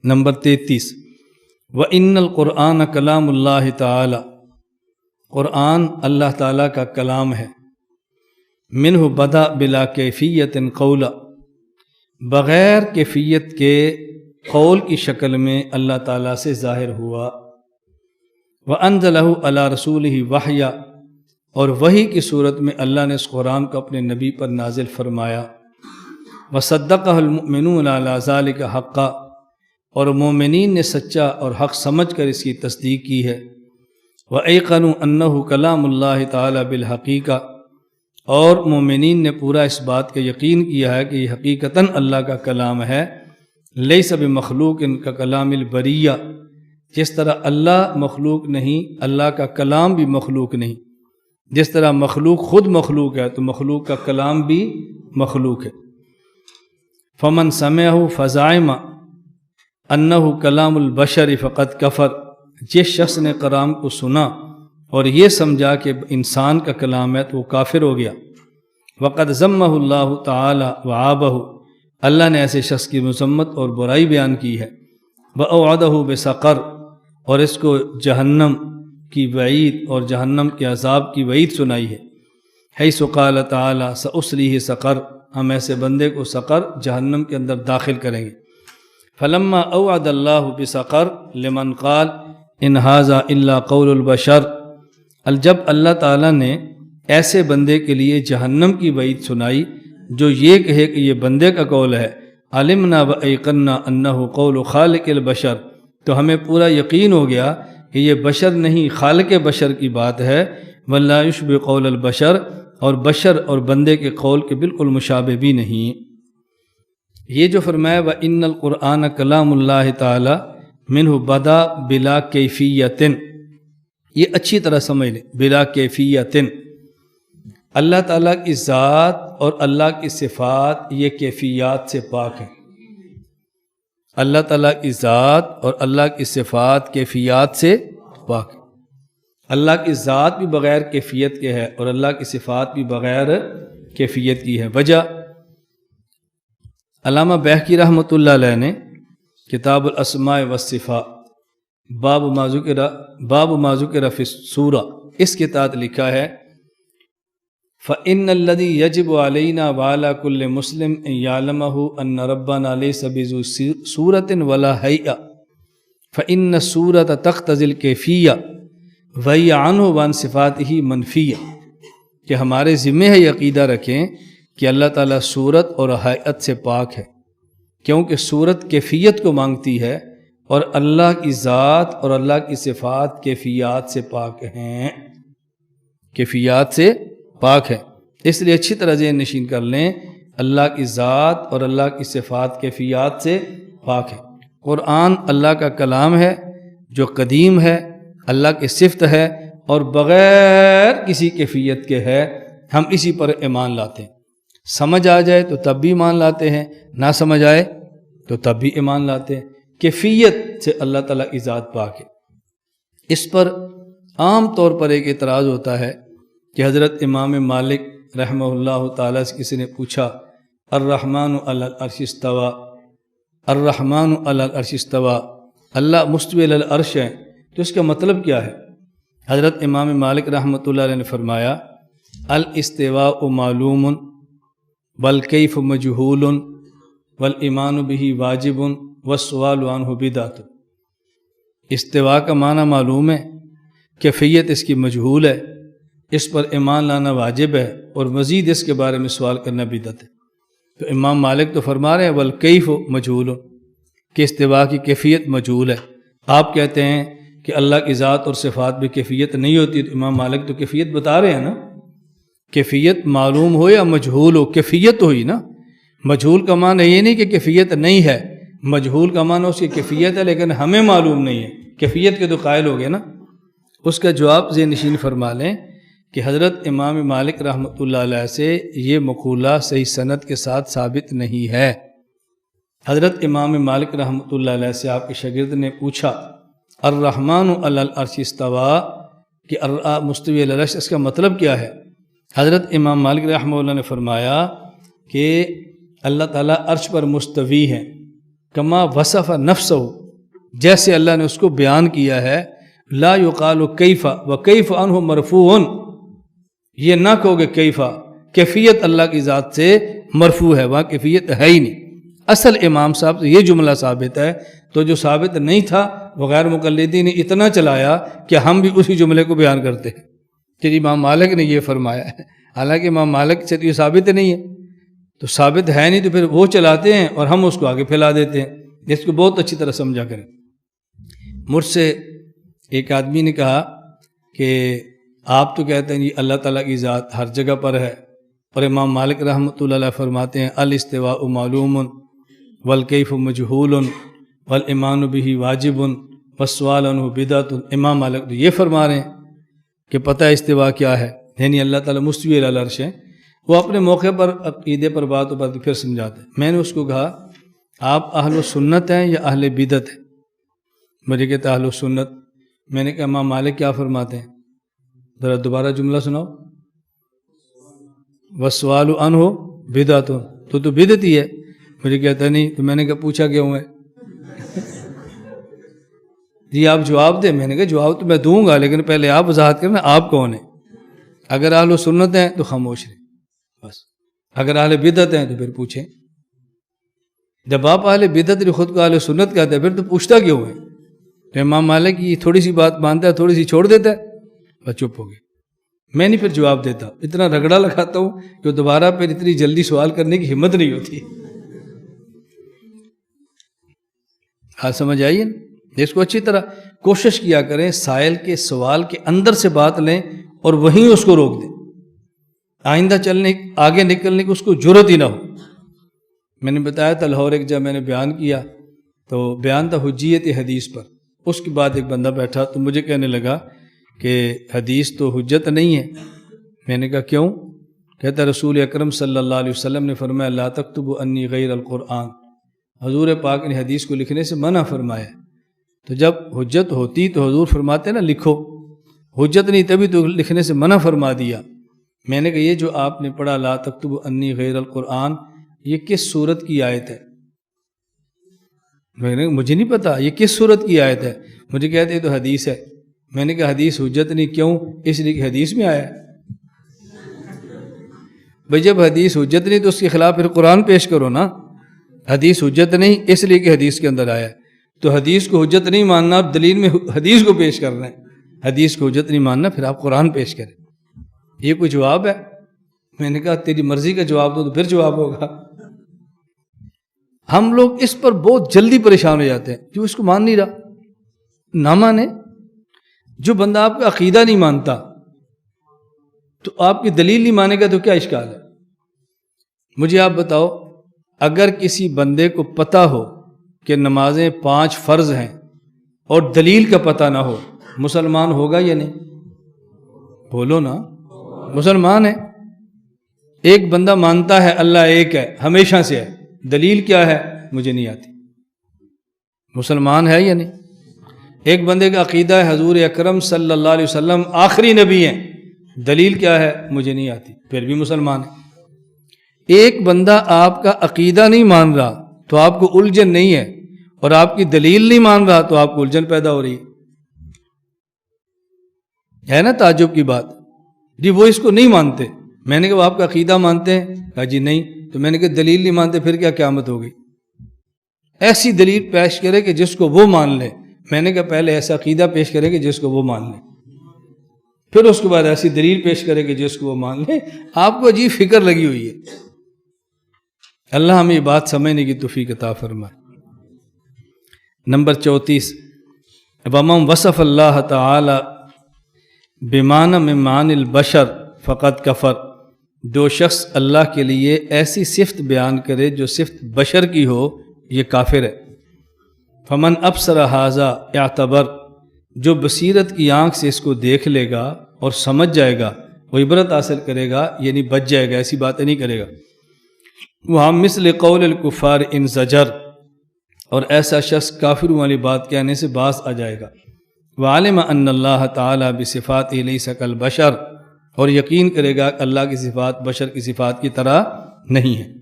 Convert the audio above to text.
Number 33 وَإِنَّ الْقُرْآنَ كَلَامُ اللَّهِ تعالی، قرآن اللہ تعالیٰ کا کلام ہے۔ منہ بدا بلا کیفیت قولا، بغیر کیفیت کے قول کی شکل میں اللہ تعالیٰ سے ظاہر ہوا۔ وَأَنزَلَهُ عَلَى رَسُولِهِ وَحْيًا، اور وحی کی صورت میں اللہ نے اس قرآن کو اپنے نبی پر نازل فرمایا۔ وَصَدَّقَهُ الْمُؤْمِنُونَ عَلَى ذَلِكَ حَقًّا، اور مومنین نے سچا اور حق سمجھ کر اس کی تصدیق کی ہے۔ وَأَيْقَنُوا أَنَّهُ كَلَامُ اللَّهِ تَعَالَى بِالْحَقِيقَةِ، اور مومنین نے پورا اس بات کا یقین کیا ہے کہ یہ حقیقتاً اللہ کا کلام ہے۔ لَيْسَ بِمَخْلُوقٍ كَكَلَامِ الْبَرِيَّةِ، جس طرح اللہ مخلوق نہیں، اللہ کا کلام بھی مخلوق نہیں۔ جس طرح مخلوق خود مخلوق ہے تو مخلوق کا کلام بھی مخلوق ہے۔ فَمَنْ سَمِعَهُ فَزَعِمَ أَنَّهُ كَلَامُ الْبَشَرِ فَقَدْ كَفَرَ، جس شخص نے کلام کو سنا اور یہ سمجھا کہ انسان کا کلام ہے تو وہ کافر ہو گیا۔ وَقَدْ ذَمَّهُ اللَّهُ تَعَالَى وَعَابَهُ، اللہ نے ایسے شخص کی مذمت اور برائی بیان کی ہے۔ وَأَوْعَدَهُ بِسَقَرَ، اور اس کو جہنم کی وعید اور جہنم کے عذاب کی وعید سنائی ہے۔ حیث قال تعالی سأصلیہ سقر، ہم ایسے بندے کو سقر جہنم کے اندر داخل کریں گے۔ فلما اوعد اللہ بسقر لمن قال ان ھذا الا قول البشر، جب اللہ تعالیٰ نے ایسے بندے کے لیے جہنم کی وعید سنائی جو یہ کہے کہ یہ بندے کا قول ہے، علمنا وایقنا انہ قول خالق البشر، تو ہمیں پورا یقین ہو گیا کہ یہ بشر نہیں خالق بشر کی بات ہے۔ ولا یشبہ قول البشر، اور بشر اور بندے کے قول کے بالکل مشابہ بھی نہیں۔ یہ جو فرمایا وَإِنَّ الْقُرْآنَ كَلَامُ اللَّهِ تَعَالَى مِنْهُ بَدَا بِلَا كَيْفِيَّةٍ، یہ اچھی طرح سمجھ لیں، بلا کیفیت، اللہ تعالیٰ کی ذات اور اللہ کی صفات یہ کیفیات سے پاک ہیں۔ اللہ تعالیٰ کی ذات اور اللہ کی صفات کیفیات سے پاک ہیں۔ اللہ کی ذات بھی بغیر کیفیت کے ہے اور اللہ کی صفات بھی بغیر کیفیت کی ہے۔ وجہ علامہ بیہقی رحمۃ اللہ علیہ نے کتاب الاسماء والصفات باب ما ذکر فی السورہ، اس کے تحت لکھا ہے فَإِنَّ الَّذِي يَجِبُ عَلَيْنَا وَعَلَى كُلِّ مُسْلِمٍ أَن يَعْلَمَهُ أَنَّ رَبَّنَا لَيْسَ بِذُو صُورَةٍ وَلَا هَيْئَةٍ فَإِنَّ الصُّورَةَ تَقْتَضِي الْكَيْفِيَّةَ وَهِيَ عَنْهُ وَعَنْ صِفَاتِهِ مَنْفِيَّةٌ، کہ ہمارے ذمہ ہے یہ عقیدہ رکھیں کہ اللہ تعالیٰ صورت اور حیت سے پاک ہے، کیونکہ صورت کیفیت کو مانگتی ہے اور اللہ کی ذات اور اللہ کی صفات کیفیات سے پاک ہیں، کیفیات سے پاک ہے۔ اس لیے اچھی طرح ذہن نشین کر لیں، اللہ کی ذات اور اللہ کی صفات کیفیات سے پاک ہے۔ قرآن اللہ کا کلام ہے جو قدیم ہے، اللہ کی صفت ہے اور بغیر کسی کیفیت کے ہے، ہم اسی پر ایمان لاتے ہیں۔ سمجھ آ جائے تو تب بھی ایمان لاتے ہیں، نہ سمجھ آئے تو تب بھی ایمان لاتے ہیں۔ کیفیت سے اللہ تعالیٰ کی ذات پاک ہے۔ اس پر عام طور پر ایک اعتراض ہوتا ہے کہ حضرت امام مالک رحمہ اللہ تعالیٰ سے کسی نے پوچھا الرحمن علی العرش استویٰ، الرحمن علی العرش استویٰ، اللہ مستوی علی العرش ہے، تو اس کا مطلب کیا ہے؟ حضرت امام مالک رحمۃ اللہ علیہ نے فرمایا الاستواء معلوم والکیف مجہول والایمان بہ واجب والسؤال عنہ بدعۃ۔ استواء کا معنی معلوم ہے، کیفیت اس کی مجہول ہے، اس پر ایمان لانا واجب ہے اور مزید اس کے بارے میں سوال کرنا بدعت ہے۔ تو امام مالک تو فرما رہے ہیں والکیف مجہول، کہ استواء کی کیفیت مجہول ہے۔ آپ کہتے ہیں کہ اللہ کی ذات اور صفات بھی کیفیت نہیں ہوتی، تو امام مالک تو کیفیت بتا رہے ہیں نا، کیفیت معلوم ہو یا مجہول ہو، کیفیت ہوئی نا۔ مجہول کا معنی یہ نہیں کہ کیفیت نہیں ہے، مجہول کا معنی اس کی کیفیت ہے لیکن ہمیں معلوم نہیں ہے، کیفیت کے تو قائل ہو گئے نا۔ اس کا جواب ذہن نشین فرما لیں کہ حضرت امام مالک رحمۃ اللہ علیہ سے یہ مقولہ صحیح سند کے ساتھ ثابت نہیں ہے۔ حضرت امام مالک رحمۃ اللہ علیہ سے آپ کے شاگرد نے پوچھا الرحمن علی العرش استویٰ، کہ مستوی علی العرش، اس کا مطلب کیا ہے؟ حضرت امام مالک رحمہ اللہ نے فرمایا کہ اللہ تعالیٰ عرش پر مستوی ہیں، کما وصف نفسہ، جیسے اللہ نے اس کو بیان کیا ہے. لا یقال کیف و کیف عنہ مرفوع، یہ نہ کہو کہ کیفا، کیفیت اللہ کی ذات سے مرفوع ہے، وہاں کیفیت ہے ہی نہیں. اصل امام صاحب سے یہ جملہ ثابت ہے، تو جو ثابت نہیں تھا وہ غیر مقلدین نے اتنا چلایا کہ ہم بھی اسی جملے کو بیان کرتے ہیں کہ امام مالک نے یہ فرمایا ہے، حالانکہ امام مالک سے تو یہ ثابت نہیں ہے. تو ثابت ہے نہیں تو پھر وہ چلاتے ہیں اور ہم اس کو آگے پھیلا دیتے ہیں. اس کو بہت اچھی طرح سمجھا کریں. مجھ سے ایک آدمی نے کہا کہ آپ تو کہتے ہیں جی اللہ تعالیٰ کی ذات ہر جگہ پر ہے، اور امام مالک رحمۃ اللہ علیہ فرماتے ہیں الاستواء معلوم والکیف مجہول والایمان بہ واجب والسؤال عنہ بدعۃ. امام مالک تو یہ فرما رہے ہیں کہ پتہ استواء کیا ہے، یعنی اللہ تعالیٰ مستوی علی العرش ہے. وہ اپنے موقع پر عقیدے پر باتوں پر پھر سمجھاتے ہیں. میں نے اس کو کہا آپ اہل سنت ہیں یا اہل بدعت ہیں؟ مجھے کہتا اہل سنت. میں نے کہا امام مالک کیا فرماتے ہیں؟ ذرا دوبارہ جملہ سناؤ. والسؤال عنہ بدعۃ، تو بدعت ہی ہے. مجھے کہتا نہیں. تو میں نے کہا پوچھا کیوں ہے؟ جی آپ جواب دیں. میں نے کہا جواب تو میں دوں گا، لیکن پہلے آپ وضاحت کرنا آپ کون ہیں. اگر اہل سنت ہیں تو خاموش رہیں بس، اگر اہل بدعت ہیں تو پھر پوچھیں. جب آپ اہل بدعت خود کو اہل سنت کہتے ہیں پھر تو پوچھتا کیوں ہے؟ تو امام مالک یہ تھوڑی سی بات مانتا ہے، تھوڑی سی چھوڑ دیتا ہے، بس چپ ہو گئے. میں نہیں پھر جواب دیتا، اتنا رگڑا لگاتا ہوں کہ دوبارہ پھر اتنی جلدی سوال کرنے کی ہمت نہیں ہوتی. ہاں سمجھ آئیے نا. اس کو اچھی طرح کوشش کیا کریں سائل کے سوال کے اندر سے بات لیں اور وہیں اس کو روک دیں. آئندہ چلنے آگے نکلنے کی اس کو جرت ہی نہ ہو. میں نے بتایا تھا لاہور ایک جب میں نے بیان کیا تو بیان تھا حجیت حدیث پر. اس کے بعد ایک بندہ بیٹھا تو مجھے کہنے لگا کہ حدیث تو حجت نہیں ہے. میں نے کہا کیوں؟ کہتا رسول اکرم صلی اللہ علیہ وسلم نے فرمایا لا تکتبوا انی غیر القرآن. حضور پاک نے حدیث کو لکھنے سے منع فرمایا. تو جب حجت ہوتی تو حضور فرماتے نا لکھو، حجت نہیں تبھی تو لکھنے سے منع فرما دیا. میں نے کہا یہ جو آپ نے پڑھا لا تکتبوا انی غیر القرآن، یہ کس صورت کی آیت ہے؟ میں نے کہا مجھے نہیں پتا یہ کس صورت کی آیت ہے. مجھے کہتے ہیں تو حدیث ہے. میں نے کہا حدیث حجت نہیں، کیوں؟ اس لیے کہ حدیث میں آیا ہے. بھائی جب حدیث حجت نہیں تو اس کے خلاف پھر قرآن پیش کرو نا. حدیث حجت نہیں اس لیے کہ حدیث کے اندر آیا ہے. تو حدیث کو حجت نہیں ماننا، آپ دلیل میں حدیث کو پیش کر رہے ہیں. حدیث کو حجت نہیں ماننا پھر آپ قرآن پیش کریں. یہ کوئی جواب ہے؟ میں نے کہا تیری مرضی کا جواب دو تو پھر جواب ہوگا. ہم لوگ اس پر بہت جلدی پریشان ہو جاتے ہیں. جو اس کو مان نہیں رہا نہ مانے. جو بندہ آپ کا عقیدہ نہیں مانتا تو آپ کی دلیل نہیں مانے گا تو کیا اشکال ہے؟ مجھے آپ بتاؤ، اگر کسی بندے کو پتہ ہو کہ نمازیں 5 فرض ہیں اور دلیل کا پتہ نہ ہو، مسلمان ہوگا یا نہیں؟ بولو نا. مسلمان ہے. ایک بندہ مانتا ہے اللہ ایک ہے، ہمیشہ سے ہے، دلیل کیا ہے؟ مجھے نہیں آتی. مسلمان ہے یا نہیں؟ ایک بندے کا عقیدہ ہے حضور اکرم صلی اللہ علیہ وسلم آخری نبی ہیں، دلیل کیا ہے؟ مجھے نہیں آتی، پھر بھی مسلمان ہے. ایک بندہ آپ کا عقیدہ نہیں مان رہا تو آپ کو الجھن نہیں ہے، اور آپ کی دلیل نہیں مان رہا تو آپ کو الجھن پیدا ہو رہی ہے نا. تعجب کی بات. جی وہ اس کو نہیں مانتے. میں نے کہا وہ آپ کا عقیدہ مانتے ہیں؟ کہا جی نہیں. تو میں نے کہا دلیل نہیں مانتے پھر کیا قیامت ہوگی؟ ایسی دلیل پیش کرے کہ جس کو وہ مان لے. میں نے کہا پہلے ایسا عقیدہ پیش کرے کہ جس کو وہ مان لے، پھر اس کے بعد ایسی دلیل پیش کرے کہ جس کو وہ مان لے. آپ کو عجیب فکر لگی ہوئی ہے. اللہ ہمیں یہ بات سمجھنے کی توفیق عطا فرمائے. نمبر 34 ومن وصف اللہ تعالی بمعنی من معانی البشر فقط کفر. جو شخص اللہ کے لیے ایسی صفت بیان کرے جو صفت بشر کی ہو، یہ کافر ہے. فمن ابصر ھذا اعتبر. جو بصیرت کی آنکھ سے اس کو دیکھ لے گا اور سمجھ جائے گا، وہ عبرت حاصل کرے گا، یعنی بچ جائے گا، ایسی باتیں نہیں کرے گا. وہاں مثل قول الکفار ان زجر. اور ایسا شخص کافروں والی بات کہنے سے باز آ جائے گا. وعلم ان اللہ تعالی بصفاتہ لیس کالبشر. اور یقین کرے گا کہ اللہ کی صفات بشر کی صفات کی طرح نہیں ہے.